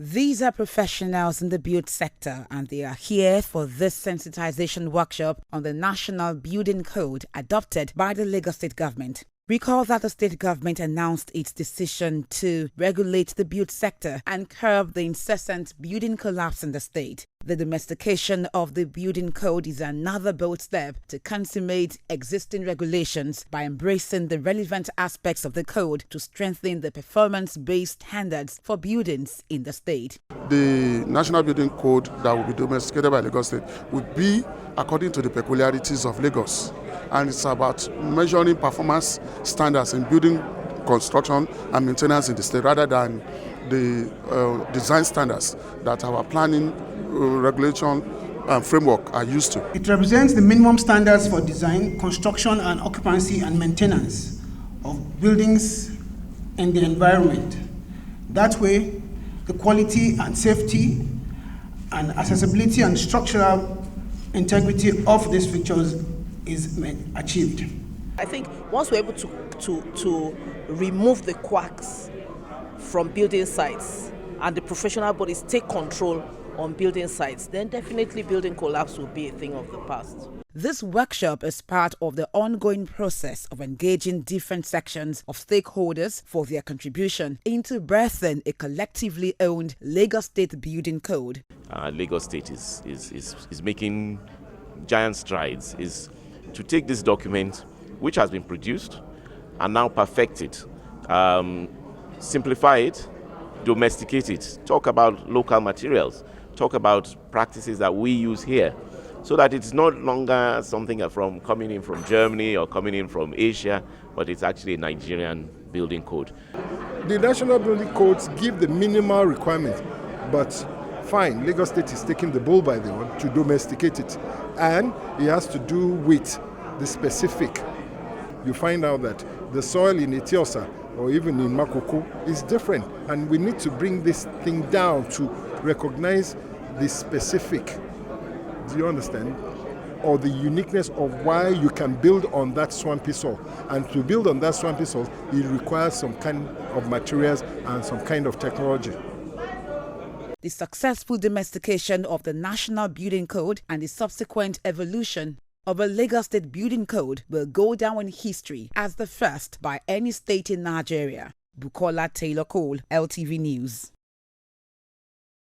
These are professionals in the build sector, and they are here for this sensitization workshop on the National Building Code adopted by the Lagos State Government. Recall that the state government announced its decision to regulate the build sector and curb the incessant building collapse in the state. The domestication of the building code is another bold step to consummate existing regulations by embracing the relevant aspects of the code to strengthen the performance-based standards for buildings in the state. The National Building Code that will be domesticated by Lagos State will be according to the peculiarities of Lagos. And it's about measuring performance standards in building construction and maintenance in the state rather than the design standards that our planning, regulation and framework are used to. It represents the minimum standards for design, construction and occupancy and maintenance of buildings in the environment. That way, the quality and safety and accessibility and structural integrity of these fixtures is achieved. I think once we're able to remove the quacks from building sites and the professional bodies take control on building sites, then definitely building collapse will be a thing of the past. This workshop is part of the ongoing process of engaging different sections of stakeholders for their contribution into birthing a collectively owned Lagos State Building Code. Lagos State is making giant strides, is to take this document, which has been produced, and now perfect it, simplify it, domesticate it, talk about local materials, talk about practices that we use here, so that it's no longer something from coming in from Germany or coming in from Asia, but it's actually a Nigerian building code. The national building codes give the minimal requirement, but fine, Lagos State is taking the bull by the horn to domesticate it, and it has to do with the specific. You find out that the soil in Etiosa or even in Makoko is different, and we need to bring this thing down to recognize the specific. Do you understand? Or the uniqueness of why you can build on that swampy soil. And to build on that swampy soil, it requires some kind of materials and some kind of technology. The successful domestication of the National Building Code and the subsequent evolution of a Lagos State Building Code will go down in history as the first by any state in Nigeria. Bukola Taylor Cole, LTV News.